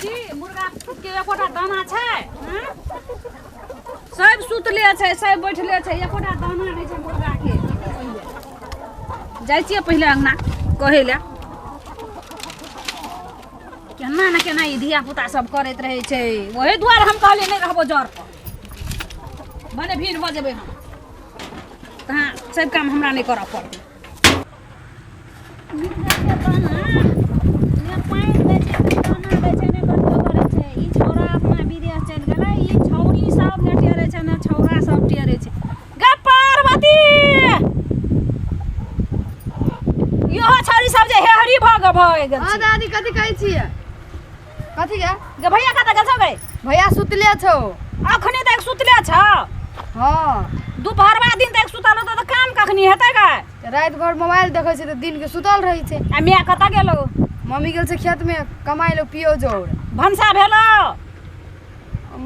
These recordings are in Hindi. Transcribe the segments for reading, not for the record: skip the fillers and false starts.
जी मुर्गा के एकोटा दाना छै सब सुतले छै सब बैठले छै एकोटा दाना नै छै मुर्गा के जाइ छियै पहिले अंगना कहै ले केना न केना ई धिया पुता सब करैत रहै छै ओही दुआरे हम कहलियै नहि रहबो जर पर बने भीड़ भऽ जेबै हम कहाँ सब काम हमरा नहीं करऽ पड़तै हां दादी कथि कहै छियै कथि गे गे भैया कतऽ गेल छौ गे भैया सुतले छौ अखनी तक सुतले छौ हां दुपहरवा दिन तक सुतल त काम कखनी हेतै गे रात भर मोबाइल देखै छै त दिन के सुतल रहै छै आ मिया कतऽ गेलौ मम्मी गेल छै खेत में कमाइ लो पियो जोर भनसा भेलौ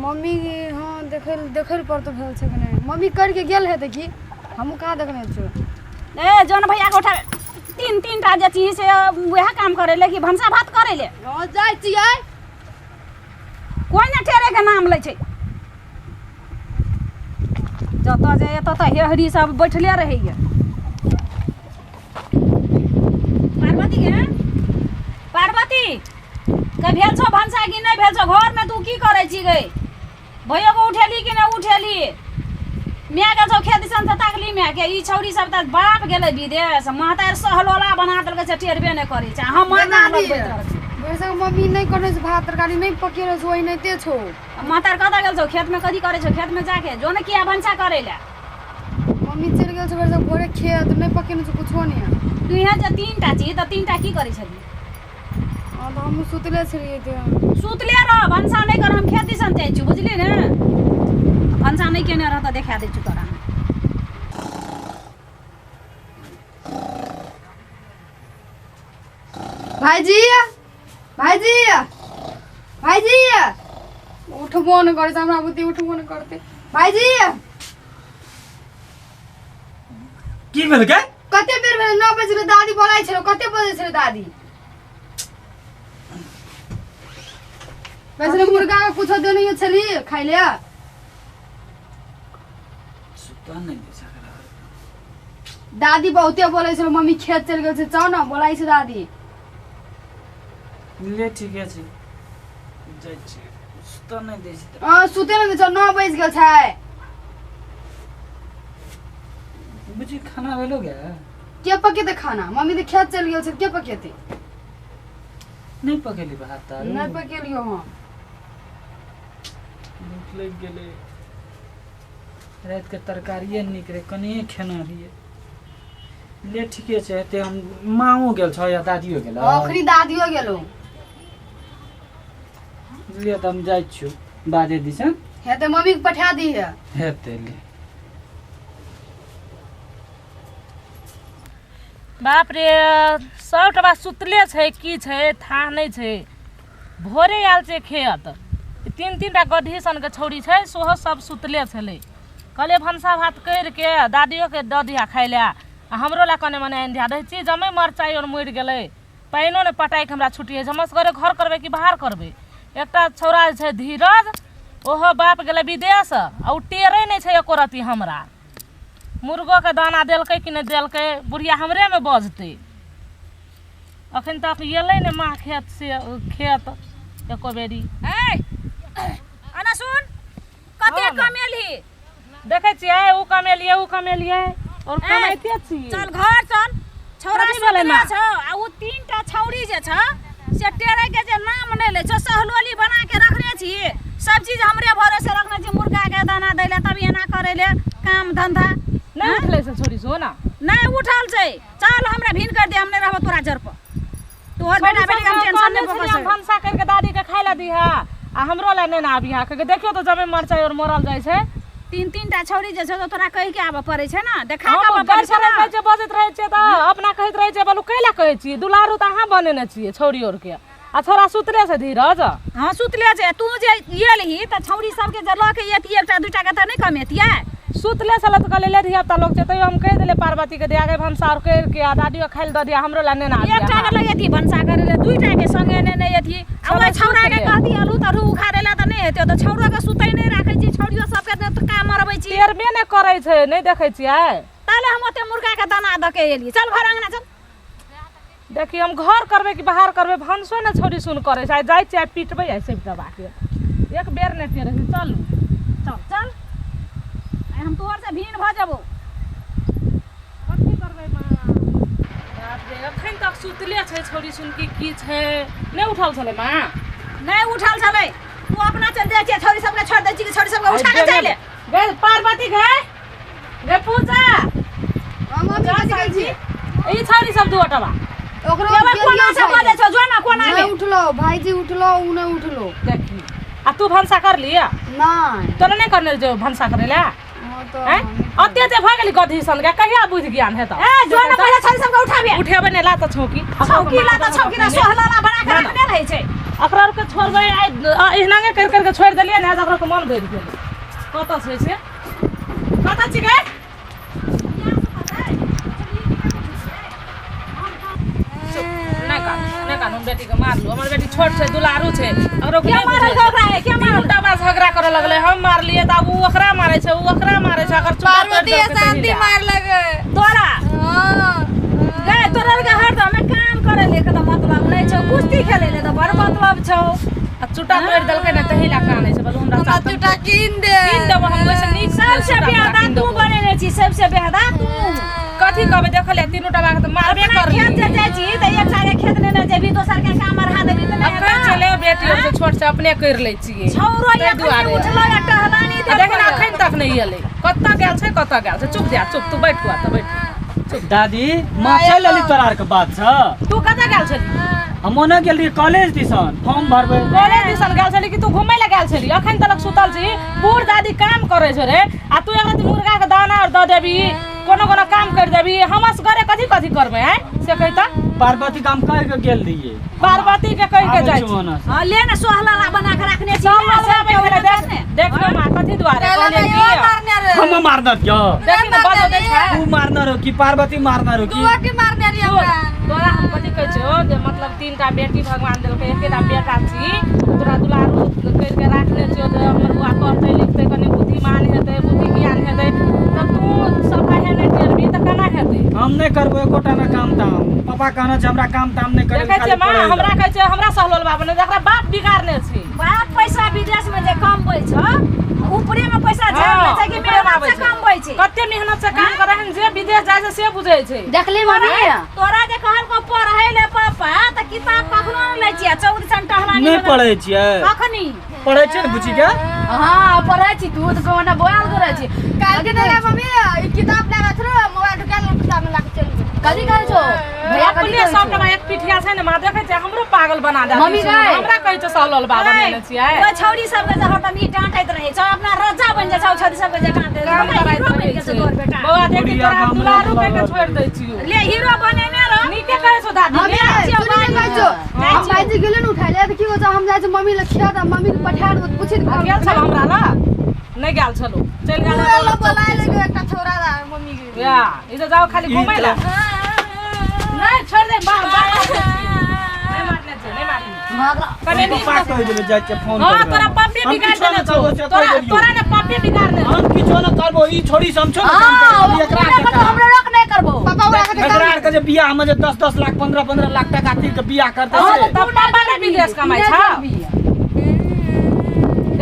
मम्मी हां देखल पर तो भेल छै कि नहीं मम्मी कर के गेल हेतै की हमहु कहाँ देखने छौ ए जौन भैया के उठा तीन टा जे चीज से वह काम करे ले कि भनसा भात करे ले हां जाय छियै कोई न ठेरे के नाम लै छै जत जे एत त हेहरी सब बैठले रहैया पार्वती गे पार्वती के भेल छौ भनसा कि नहीं भेल छौ घर में तू की करे छी गे भैया को उठेली कि नहीं उठेली मिया के छौ खेत दिसन ताकली मिया के ई छौरी सब त बाप गेलै विदेश महतार सहलोला बना देलकै से टेरबे नहीं करे छै हम माना लगबैत रहै छी वैसे मम्मी नहीं करे छै भात तरकारी नहीं पकेले छै ओइ नहीं ते छौ महतार कतऽ गेल छौ खेत में कथी करे छौ खेत में जाके जो ने किया भनसा करे ले मम्मी चल गेल छै वैसे भोरे खेत नहीं पकेने छै कुछो नहीं तू यहाँ जे तीनटा छी त तीनटा की करे छली हां त हम सुतले छलिए त सुतले रह भनसा नहीं कर हम खेत दिसन जाइ छी बुझली ने भनसा नहीं केने रह त देखा दै छी तोरा भाईजी भाईजी भाईजी उठबो न करे छै हमरा बुद्धि उठबो न करते भाईजी की भेल के कते बेर भेल 9 बजे दादी बोलाइ छलो कते बजे छले दादी वैसे मुर्गा के कुछ देने छली खाइ ले सुता नहीं दे सकला दादी बहुते बोलै छलो मम्मी खेत चल गेल छै चौ न बोलाइ छै दादी ले ठीक है छी जाय छी सुता नहीं दे छी सुते न छ 9 बज गेल छै बुझी खाना भेलो गे के पकेते खाना मम्मी त खेत चल गेल छै के पकेते नहीं पकेली भात तार नहीं पकेलियो हां भूख लग गेले रात के तरकारिए निकरे कने खाना रहिए ले ठीके छै ते हम माओ गेल छ या दादियो गेल अखरी दादियो गेलो ले त हम जाय छु बादे दिसन हेते मम्मी के पठा दी है हेते ले बाप रे सबटा सुतले छै की छै था नहीं छै भोरे आयल छै खेत तीन टा गड्ढी सन के छौरी छै सोहो सब सुतले छलै कहले भनसा भात कर के दादियो के द दिया खाइ ले आ हमरो ला कने मने आनि दिया रहै छी जमे मरचाई और मरि गेलै पाइनो ने पटाइ के हमरा छुट्टी है हमस करे घर करबै कि बाहर करबै एकटा छौरा छै धीरज ओहो बाप गेलै विदेश आ उ टेरै नहीं छै एको रति हमरा मुर्गो के दाना देलकै कि नहीं देलकै बुढ़िया हमरे में बजतै अखन तक एलै ने माँ खेत से खेत एको बेरी ए अना सुन कते कमेली देखै छियै उ कमेलिए और कमाइते छी चल घर चल छौरा कथी भेलै सुतले माँ? छ आ उ तीनटा छौरी जे छ से टेरै के जे नाम नहीं ले छ सहलोली बना के रखने छी सब चीज हमरे भरोसे रखने छी मुर्गा के दाना दै ले तब एना करे ले काम धंधा नहीं उठले से छोरी सो ना नहीं उठल छै चल हमरा भिन कर दे हम नहीं रहब तोरा जर पर तोहर बेटा बेटी के टेंशन नहीं पकड़ से भनसा करके दादी के खाइ ला दीहा आ हमरो ला नहीं ना आबिहा के देखियो तो जमे मरचाई और मरल जाइ छै तीनटा छौरी जे छ तो तोरा कहि के आबे पड़े छै ना देखा के हम आबे पड़े छै ना कहै छै बजैत रहै छै त अपना कहैत रहै छै बोलू कैला कहै छी दुलारू त अहाँ बनेने छियै छौरी और के आ छोरा सुतले से धीरज हां सुतले छै तू जे येलही त छौरी सब के जे ल के एती एकटा दूटा के त नहीं कमेतिया सुतले से लत कले ले धिया लोग छै तैयो हम कह देले पार्वती के दिया गए भनसा और कर के आ दादियो खाइल द दिया हमरो ला नेना एकटा के लगेती भनसा करे ले दुईटा के संगे ने नहीं एती अब छौरा के कहती रहते तो छौरा के सुतै नहीं राखै छी छौरियो सब के तो काम मरबै छी तेरबे ने करै छै नहीं देखै छियै ताले हम ओते मुर्गा के दाना द के एली चल घर अंगना चल देखी हम घर करबे कि बाहर करबे भनसो ने छोड़ी सुन करे छै जाय छै पीटबै ऐसे दबा के एक बेर ने तेरे चल चल चल आइ हम तोहर से भीन भ जाबो कथी करबै मां बाप रे अखन तक सुतले छै छोड़ी सुन की छै नहीं उठल छले मां नहीं उठल छलै तू अपना चल जाइ छै छौरी सबके छोड़ दै छी कि छौरी सबके उठा के चले गे पार्वती गे पूजा हम जा अभी जाइ छी ई छौरी सब दुअटवा ओकरो केवल कोना से बजे छौ जो ना कोना नहीं में उठलो भाईजी उठलो उ नहीं उठलो देखी आ तू भंसा कर लिया नहीं तोरा नहीं करने जो भंसा करे ला वो तो हैं अत्ते ते भ गेली गधी सन के कहिया बुझ ज्ञान हेत ए जो ना पहिले छौरी सबके उठाबे उठेबे ने ला त छौकी छौकी ला त छौकी ना सोहलाला बना के रखने रहै छै अकरा के छोड़बै एहनागे कर के छोड़ देलिए ने अकरा के मन भरि गेल कत छै से कत छी गे नहीं कान हम बेटी के मारलू हमर बेटी छोट छै दुलारू छै अकरो के मारल ओकरा है के मारल उल्टा बात झगड़ा करे लगले हम मारलिए त अब उ ओकरा मारे छै उ ओकरा मारे छै अगर चुप पार्वती शांति मार लगे तोरा हां गे तोरा के हरदम में काम करे ले के मतलब नहीं छौ कुश्ती खेले ले तो बड़ मतलब छौ आ चुटा तोड़ देलकै ने तही ला कानै छै बोलू हमरा साथ चुटा कीन दे कीन देब हम वैसे नीक सबसे बेहदा तू बनेने छी सबसे बेहदा तू कथी कहबै देखले तीनू टबा के त मारबे कर खेत जे जाइ छी त एक सारे खेत ने जेबी दोसर के काम रहा देबी त नहीं अपने चले बेटी से छोट से अपने कर ले छिए छौरो ये उठलो या टहलानी दे देखन अखन तक नहीं एले कत्ता गेल छै चुप जा चुप तू बैठ कुआ त बैठ दादी माँ चल अली तोरा के बात छ तू कता गेल छली हम ओना गेल रही कॉलेज दिसन फॉर्म भरबै कॉलेज दिसन गेल छली कि तू घुमै ला गेल छली अखन तक सुतल छी बूढ़ दादी काम करे छै रे आ तू एक मुर्गा के दाना और द देबी कोनो काम कर देबी हमस घरे कथी करबै हैं से कहिता पार्वती काम कर के गेल रहिए पार्वती के कह के जाइ छी हां ले ना सोहलाला बना के रखने छी देख लो मां कथी द्वारे कहले की हम मारना क्यों देखि न बजो दे छै तू मारना रो कि पार्वती मारना रो कि तू मारने रे हमरा तोरा हम कथी कहै छौ जे मतलब तीनटा बेटी भगवान देलकै एकेटा बेटा छी तोरा दुलारू कर के राखने छियो जे हमर बुआ पढ़तै लिखतै कनी बुद्धिमान हेतै बुद्धि ज्ञान हेतै त तू सब है ने करबी त केना हेतै हम नहीं करबो एकोटा ना काम ताम पापा कहना छै हमरा काम ताम नहीं करे देखै छै मां हमरा कहै छै हमरा सहलोल बाबा ने जकरा बाप बिगाड़ने छै बाप पैसा विदेश में जे कमबै छ ऊपरे में पैसा झाड़ ले छै कि मेहनत से कमबै छै कते मेहनत से काम करे हन जे विदेश जाय छै से बुझै छै देखली मम्मी तोरा जे कहल को पढ़ै ले पापा त किताब कखनो न लै छियै 14 टहलानी नहीं पढ़े छिए कखनी पढ़े छै ने बुझी के हां पढ़ै छी तू त कोना बोल करे छी काल के ने मम्मी ई किताब लगा छ मोबाइल ढुका किताब में लगा चल कथी कहै छो भैया अपने सब टमा एक पिठिया छै ने मां देखै छै हमरो पागल बना दे मम्मी गए। हमरा कहै छै सहलोल बाबा ने छियै ओ छौरी सब के जे हरदम ई डांटैत रहै छ अपना रजा बन जाइ छ छौरी सब के जे डांटै काम कराइत रहै छै तोर बेटा बौआ देखि तोरा दुलारू कह के छोड़ दै छियो ले हीरो बनेने रह नीके कहै छौ दादी मम्मी कहै छो हम भाईजी गेले न उठाइ ले त की हो जा हम जाइ छ मम्मी ल खिया त मम्मी के पठा दो पूछि गेल छल हमरा ला नहीं गेल छलो चल गेल ल बोलाइ ले एकटा छोरा दा मम्मी के या इधर जाओ खाली घुमै ला नहीं छोड़ दे बा नहीं मारने छै नहीं मारने कने नहीं पापा कह देबे जाय के फोन हां तोरा पप्पी बिगाड़ देने छौ तोरा ने पप्पी बिगाड़ने हम किछो न करबो ई छोड़ी समझो न काम कर एकरा हमरा रोक नहीं करबो पापा ओरा के एकरा के जे बियाह में जे 10-10 लाख 15-15 लाख टका तीर के बियाह करते छै तब पापा ने विदेश कमाई छ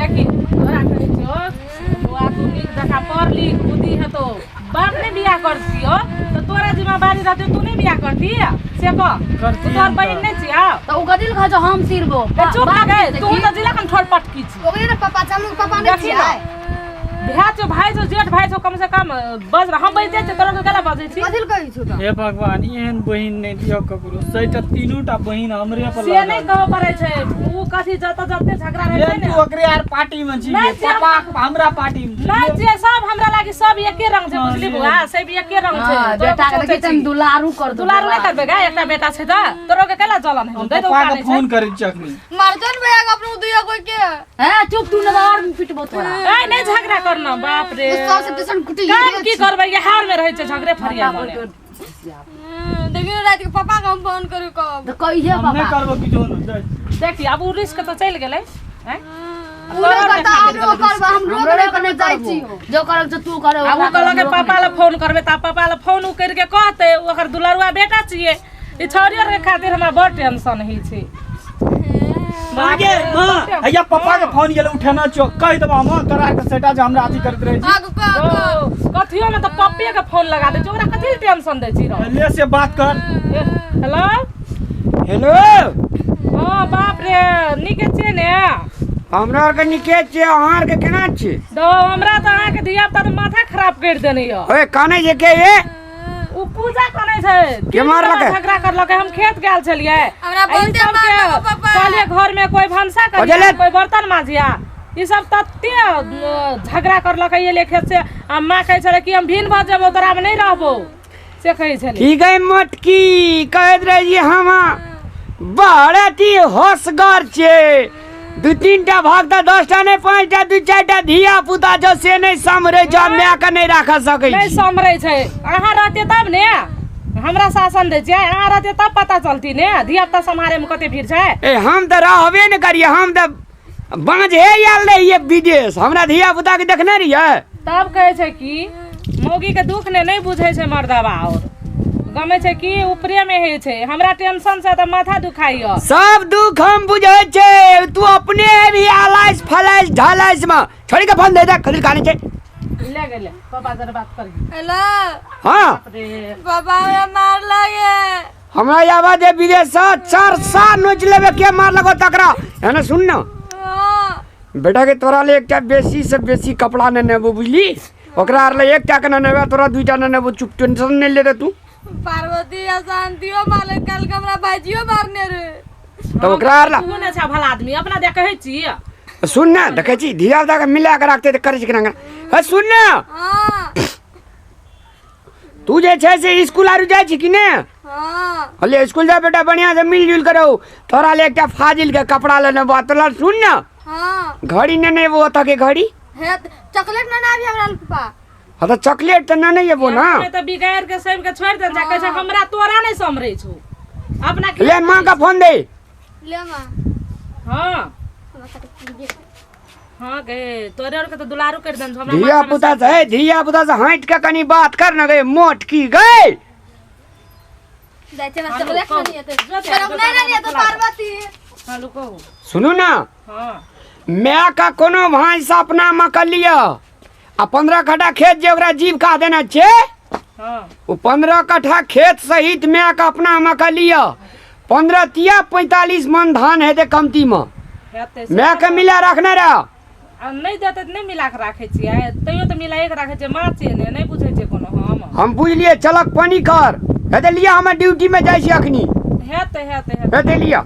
देखी तोरा कहै छौ बुआ तू नीक देखा पढ़ लिख बुद्धि है तो बाप ने बियाह कर दियो तो तोरा जिम्मेदारी रहते तू नहीं बियाह करती से कह तू तोर बहिन नहीं छिया त उ कदिल खा जो हम सिरबो चुप गे तू तो जिला कन छोड़ पटकी छी ओकरे ने पापा चलू पापा नहीं छियै भैया जो भाई जो जेठ भाई जो कम से कम बज रहा हम बजते छ तोरा गला बजै छी कदिल कहै छु त हे भगवान एहन बहिन नहीं दियो ककरो सहित तीनोटा बहिन हमरे पर से नहीं कहो पड़े छै उ कथि जत जते झगड़ा रहै छै तू ने ओकरे यार पार्टी में छी नहीं, पापा हमरा पार्टी में नहीं जे सब हमरा लागी सब एके रंग छै बुझली बुआ सब एके रंग छै बेटा के देखि तन दुलारू कर दो दुलारू नहीं करबे गा एकटा बेटा छै त तोरो के केला जलन है दे दो पापा काने के छै फोन करै छी अखनी मारजन भैया के अपने दुइया कोई के हैं चुप तू न और पिटबो तोरा ए नहीं झगड़ा करना बाप रे सबसे टेंशन कुटी काम की करबै ये हार में रहै छै झगड़े फरिया देखियो रात के पापा के हम फोन करू कब त कहिए हम नहीं पापा करबो किछो न देखी अब उ रिस्क तो चल गेलै हैं पूरा करता हमरो करब हम रोक रे कने जाइ छी जो करब से तू करे आब कहलक के पापा ले फोन करबे त पापा ले फोन उ करके कहते ओकर दुलरुआ बेटा छिए ई छोरी के खातिर हमरा बड़ टेंशन ही छै आगे हां हैया पापा के फोन गेल उठाना छ कह देबा हम तोरा के सेटा जे हमरा अथी करत रहे छी कथियो में त पप्पे के फोन लगा दे ओकरा कथि टेंशन दै छी रे ले से बात कर हेलो हेलो हां बाप रे निके छै ने हमरा आर के निके छै अहां के केना छी दो हमरा त अहाँ के धिया पुता माथा खराब कर देने य ओए काने जे के ये उ पूजा करे छै के मारलक झगड़ा करलक हम खेत गेल छलिए हमरा बोलते मारलक पापा कहलिए घर में कोई भंसा करिया कोई बर्तन माजिया ई सब तत्ते झगड़ा करलक ये ले खेत से अम्मा कहे छले कि हम भिन भ जेबो तोरा में नहीं रहबो से कहे छले ठीक है मटकी कहत रही हम बड़ती होशगर छे दू तीनटा भागता 10टा नहीं 5टा 2-4टा धिया पुता जो से नहीं समरे जो मैं के नहीं रख सकै नहीं समरे छै अहाँ रहते तब ने हमरा शासन दे छै अहाँ रहते तब पता चलती ने धिया पुता संभारे में कते भीड़ छै ए हम त रहबे न करिए हम त बांझ हे आयल रहिए विदेश हमरा धिया पुता के देखने रहिए तब कहे छै कि मौगी के दुख ने नहीं बुझे छै मर्दवा और गमे छै कि ऊपरे में हे छै हमरा टेंशन से त माथा दुखाई सब दुख हम बुझे छे तू अपने भी आलाइस फलाइस ढालाइस में छोड़ी के फोन दे दे खतिर खाने छे ले गेले पापा जरा बात कर हेलो हां पापा हमरा मार लागे हमरा आवाज है विदेश से 4 साल नोच लेबे के मार लगो तकरा है ना सुन ना बेटा के तोरा ले एकटा बेसी से बेसी कपड़ा न नेबो बुझली ओकरा आर ले एकटा के न नेबे तोरा दुईटा न नेबो चुप टेंशन नहीं ले रे तू पार्वती अशांतियो माले कल हमरा भाईजियो मारने रे तो ओकरा आर ला तू ने अच्छा भला आदमी अपना देख कहै छी सुन ना देखे छी धिया पुता के मिला के रखते त करे छी केना है सुन ना हां तू जे छै से स्कूल आरु जाय छी कि ने हां हले स्कूल जा बेटा बढ़िया से मिलजुल करो तोरा ले एकटा फाजिल के कपड़ा लेने बातला सुन ना हां घड़ी ने ने वो के घड़ी है चॉकलेट ना आबी हमरा पापा हां तो चॉकलेट त नहीं एबो ना त बिगाड़ के सब के छोड़ दे जा कहे हमरा तोरा नहीं समरे छौ अपना ले मां का फोन दे ले मां हां हां गे तोरे और के तो दुलारू कर दन हमरा धिया पुता से हट के कनी बात कर न गए मोट की गए जाते ना चॉकलेट नहीं है तो नहीं है तो पार्वती हां लुको सुनो ना हां मैं का कोनो भाई से अपना मकलिया आ 15 कट्ठा खेत जे ओकरा जीव का देना छे हां वो 15 कट्ठा खेत सहित मैं का अपना मकलिया 15 तिया 45 मन धान है दे कमती में मैं के मिला रखना रे नहीं देते नहीं मिला के राखे छी तइयो तो मिलाए के राखे छै मां छै ने नहीं बुझै छै कोनो हम बुझलिए चलक पानी कर हे दे लिया हम ड्यूटी में जाय छी अखनी हेते हे दे लिया